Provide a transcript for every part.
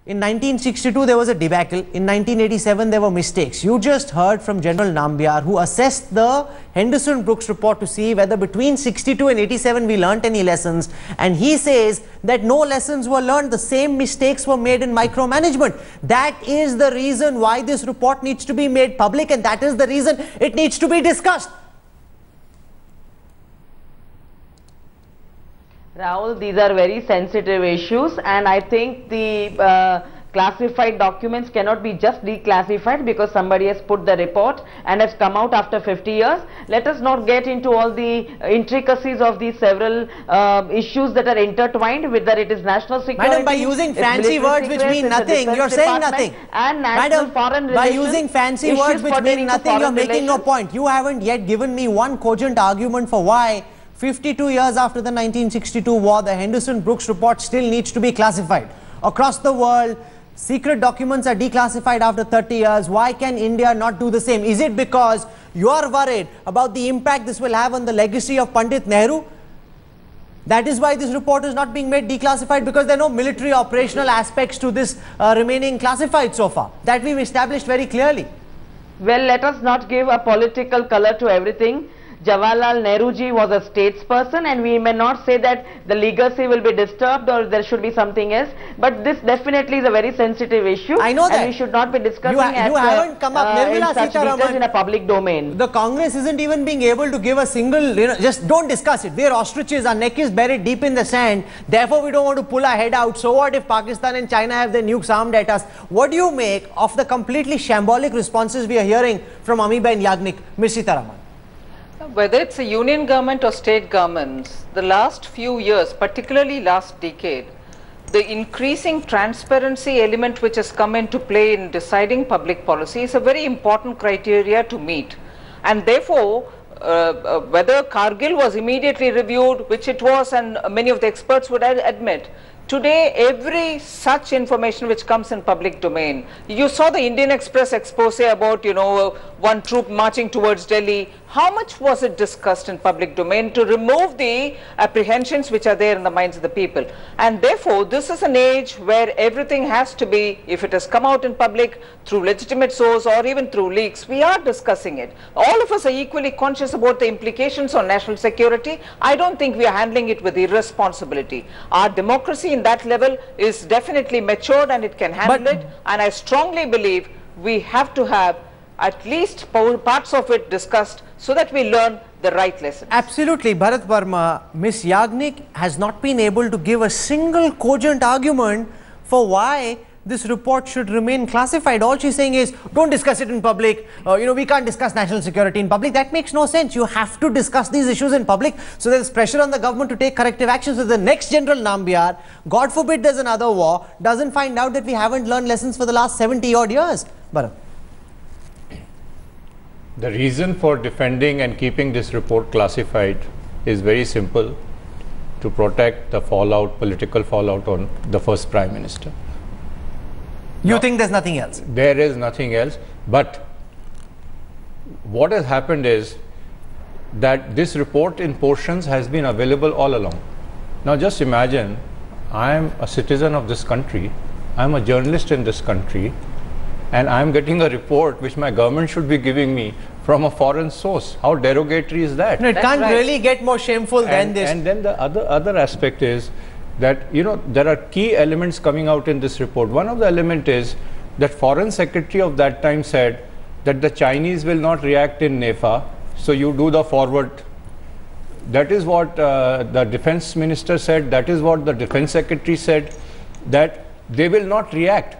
In 1962, there was a debacle. In 1987, there were mistakes. You just heard from General Nambiar, who assessed the Henderson-Brooks report to see whether between 62 and 87 we learnt any lessons. And he says that no lessons were learned. The same mistakes were made in micromanagement. That is the reason why this report needs to be made public, and that is the reason it needs to be discussed. Rahul, these are very sensitive issues, and I think the classified documents cannot be just declassified because somebody has put the report and has come out after 50 years. Let us not get into all the intricacies of these several issues that are intertwined, whether it is national security. Madam, by using fancy words which mean nothing, you're saying nothing. And national foreign relations. By using fancy words which mean nothing, you're making no point. You haven't yet given me one cogent argument for why 52 years after the 1962 war, the Henderson-Brooks report still needs to be classified. Across the world, secret documents are declassified after 30 years. Why can India not do the same? Is it because you are worried about the impact this will have on the legacy of Pandit Nehru? That is why this report is not being made declassified, because there are no military operational aspects to this remaining classified so far. That we've established very clearly. Well, let us not give a political color to everything. Jawaharlal Nehru ji was a statesperson, and we may not say that the legacy will be disturbed or there should be something else, but this definitely is a very sensitive issue. I know that. And we should not be discussing you haven't come up, in such details in a public domain. The Congress isn't even being able to give a single, just don't discuss it. We're ostriches, our neck is buried deep in the sand, therefore we don't want to pull our head out. So what if Pakistan and China have their nukes armed at us? What do you make of the completely shambolic responses we are hearing from Amiben Yagnik? Ms. Sitharaman. Whether it's a union government or state governments, the last few years, particularly last decade, the increasing transparency element which has come into play in deciding public policy is a very important criteria to meet. And therefore, whether Kargil was immediately reviewed, which it was, and many of the experts would admit, today every such information which comes in public domain, you saw the Indian Express expose about, one troop marching towards Delhi. How much was it discussed in public domain to remove the apprehensions which are there in the minds of the people? And therefore, this is an age where everything has to be, if it has come out in public through legitimate source or even through leaks, we are discussing it. All of us are equally conscious about the implications on national security. I don't think we are handling it with irresponsibility. Our democracy in that level is definitely matured and it can handle it. And I strongly believe we have to have at least parts of it discussed so that we learn the right lessons. Absolutely. Bharat Verma, Ms. Yagnik has not been able to give a single cogent argument for why this report should remain classified. All she's saying is, don't discuss it in public. We can't discuss national security in public. That makes no sense. You have to discuss these issues in public. So there's pressure on the government to take corrective action. So the next General Nambiar, God forbid there's another war, doesn't find out that we haven't learned lessons for the last 70 odd years. Bharat. The reason for defending and keeping this report classified is very simple: to protect the fallout, political fallout on the first Prime Minister. You think there's nothing else? There is nothing else. But what has happened is that this report in portions has been available all along. Now just imagine, I am a citizen of this country, I am a journalist in this country, and I am getting a report which my government should be giving me from a foreign source. How derogatory is that? No, it can't really get more shameful than this. And then the other aspect is that, there are key elements coming out in this report. One of the element is that Foreign Secretary of that time said that the Chinese will not react in NEFA, so you do the forward. That is what the Defense Minister said, that is what the Defense Secretary said, that they will not react.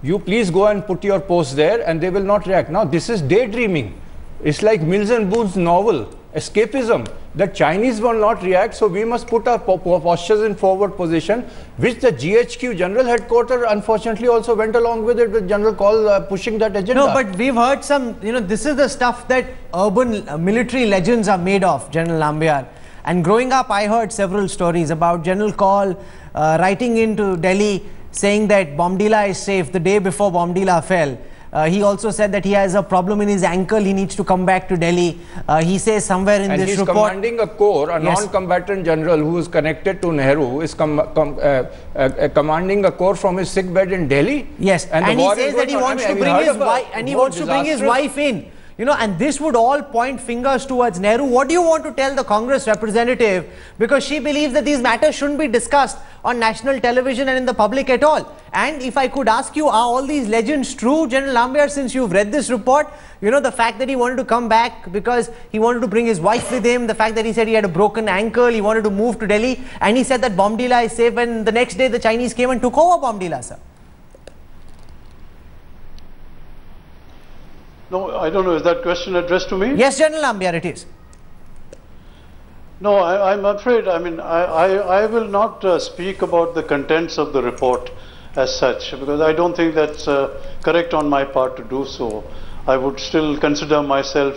You please go and put your post there and they will not react. Now this is daydreaming. It's like Mills and Boon's novel, escapism, that Chinese will not react, so we must put our postures in forward position, which the GHQ General Headquarters unfortunately also went along with it, with General Kaul pushing that agenda. No, but we've heard some, this is the stuff that urban military legends are made of, General Nambiar. And growing up, I heard several stories about General Kaul writing into Delhi saying that Bomdila is safe the day before Bomdila fell. He also said that he has a problem in his ankle. He needs to come back to Delhi. He says somewhere in this report... And he's commanding a corps, a non-combatant general who is connected to Nehru, is commanding a corps from his sick bed in Delhi. Yes, and he says that he wants to bring his wife, and he wants to bring his wife in. You know, and this would all point fingers towards Nehru. What do you want to tell the Congress representative? Because she believes that these matters shouldn't be discussed on national television and in the public at all. And if I could ask you, are all these legends true, General Ambiar, since you've read this report? You know, the fact that he wanted to come back because he wanted to bring his wife with him, the fact that he said he had a broken ankle, he wanted to move to Delhi, and he said that Bomdila is safe, and the next day the Chinese came and took over Bomdila, sir. No, I don't know. Is that question addressed to me? Yes, General Ambiar, it is. No, I'm afraid, I mean, I will not speak about the contents of the report as such, because I don't think that's correct on my part to do so. I would still consider myself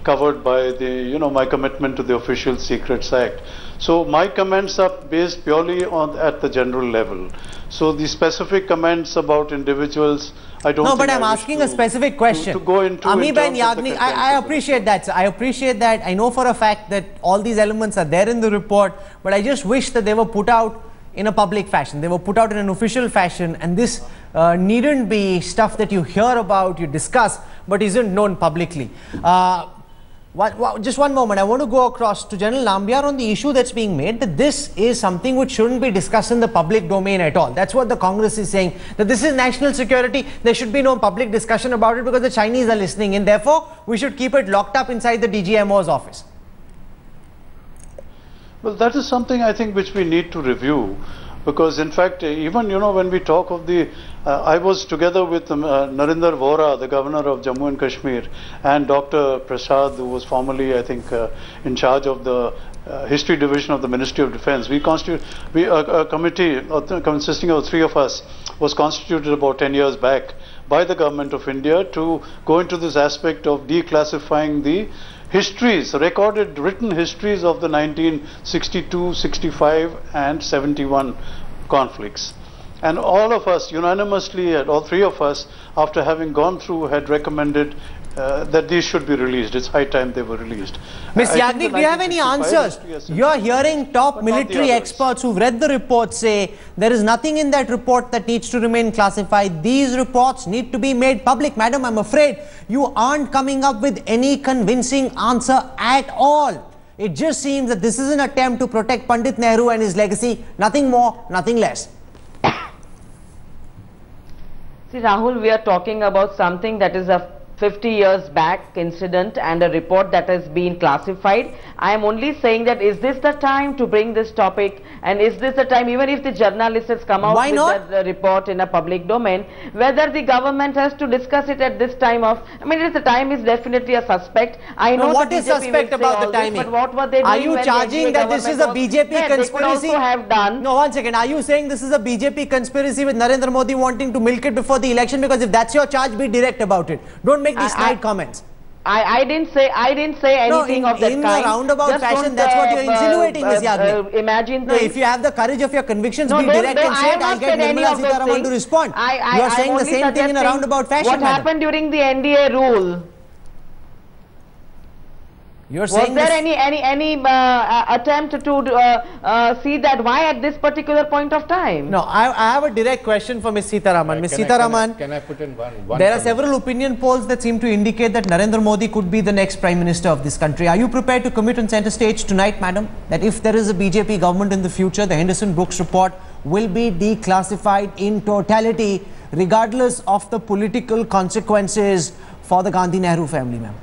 covered by the, you know, my commitment to the Official Secrets Act. So my comments are based purely on at the general level. So the specific comments about individuals, I don't know. No, but I'm asking a specific question. To go into Ami Ben Yagnik, I appreciate that, sir. I appreciate that. I know for a fact that all these elements are there in the report, but I just wish that they were put out in a public fashion. They were put out in an official fashion, and this needn't be stuff that you hear about, you discuss, but isn't known publicly. Just one moment, I want to go across to General Ambiar on the issue that's being made, that this is something which shouldn't be discussed in the public domain at all. That's what the Congress is saying, that this is national security, there should be no public discussion about it because the Chinese are listening in. Therefore, we should keep it locked up inside the DGMO's office. Well, that is something I think which we need to review, because in fact, even, you know, when we talk of the, I was together with Narinder Vora, the governor of Jammu and Kashmir, and Dr. Prasad, who was formerly, I think, in charge of the History Division of the Ministry of Defense. A committee consisting of 3 of us was constituted about 10 years back by the government of India to go into this aspect of declassifying the histories, recorded written histories of the 1962, 65 and 71 conflicts. And all of us unanimously, all 3 of us, after having gone through, had recommended that these should be released. It's high time they were released. Ms. Yagnik, do you have any answers? You're hearing top military experts who've read the report say there is nothing in that report that needs to remain classified. These reports need to be made public. Madam, I'm afraid you aren't coming up with any convincing answer at all. It just seems that this is an attempt to protect Pandit Nehru and his legacy. Nothing more, nothing less. See, Rahul, we are talking about something that is a 50 years back incident and a report that has been classified. I am only saying that is this the time to bring this topic, and is this the time, even if the journalists has come out with the report in a public domain, whether the government has to discuss it at this time of, I mean, the time is definitely a suspect. I know what is suspect about the timing? But what were they doing? Are you charging that this is a BJP conspiracy? They could also have done. No, 1 second. Are you saying this is a BJP conspiracy with Narendra Modi wanting to milk it before the election? Because if that's your charge, be direct about it. Don't make these snide comments. I didn't say anything of that kind. In a roundabout fashion, that's what you're insinuating, Ms. Yagnik. Imagine no, if you have the courage of your convictions, be direct and say it. I'll get Nirmala Sitharaman to respond. You are saying the same thing in a roundabout fashion. What happened during the NDA rule? You're saying was there any attempt to see that why at this particular point of time? No, I have a direct question for Ms. Sitharaman. Ms. Sitharaman, can I put in one there are several opinion polls that seem to indicate that Narendra Modi could be the next Prime Minister of this country. Are you prepared to commit on center stage tonight, madam, that if there is a BJP government in the future, the Henderson Brooks report will be declassified in totality, regardless of the political consequences for the Gandhi Nehru family, ma'am?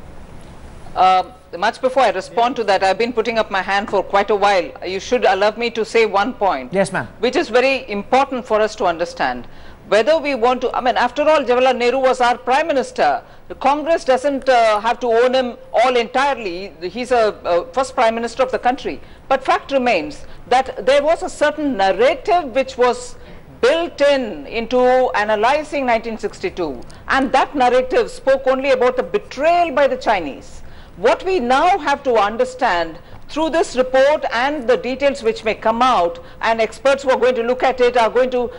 Much before I respond to that, I've been putting up my hand for quite a while. You should allow me to say one point. Yes, ma'am. Which is very important for us to understand. Whether we want to, I mean, after all, Jawaharlal Nehru was our Prime Minister. The Congress doesn't have to own him all entirely. He's a first Prime Minister of the country. But fact remains that there was a certain narrative which was built into analyzing 1962. And that narrative spoke only about the betrayal by the Chinese. What we now have to understand through this report and the details which may come out, and experts who are going to look at it are going to,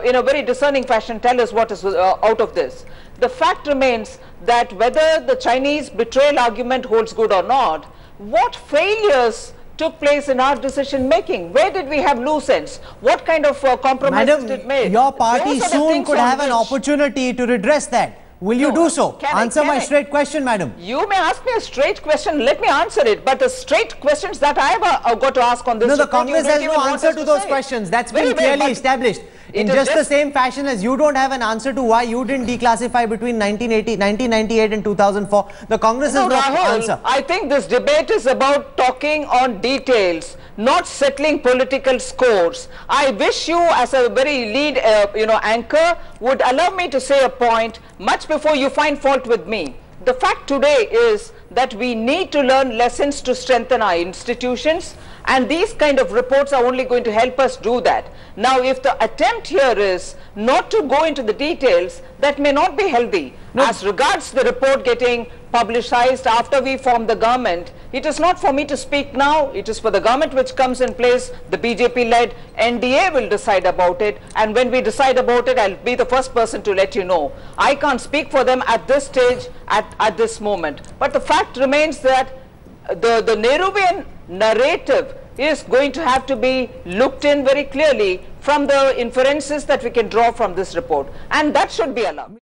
in a very discerning fashion, tell us what is out of this. The fact remains that whether the Chinese betrayal argument holds good or not, what failures took place in our decision making? Where did we have loose ends? What kind of compromises did it make? Your party soon could have an opportunity to redress that. Will you do so? Answer my straight question, madam. You may ask me a straight question. Let me answer it. But the straight questions that I have got to ask on this. No, the Congress has no answer to those questions. That's been clearly established. In just the same fashion as you don't have an answer to why you didn't declassify between 1998 and 2004, the Congress has no answer. I think this debate is about talking on details, not settling political scores. I wish you, as a very lead, anchor, would allow me to say a point much before you find fault with me. The fact today is that we need to learn lessons to strengthen our institutions, and these kind of reports are only going to help us do that. Now, if the attempt here is not to go into the details, that may not be healthy. No. As regards the report getting publicized after we form the government, it is not for me to speak now. It is for the government which comes in place. The BJP-led NDA will decide about it, and when we decide about it, I'll be the first person to let you know. I can't speak for them at this stage, at this moment. But the fact remains that the Nehruvian narrative is going to have to be looked in very clearly from the inferences that we can draw from this report, and that should be allowed.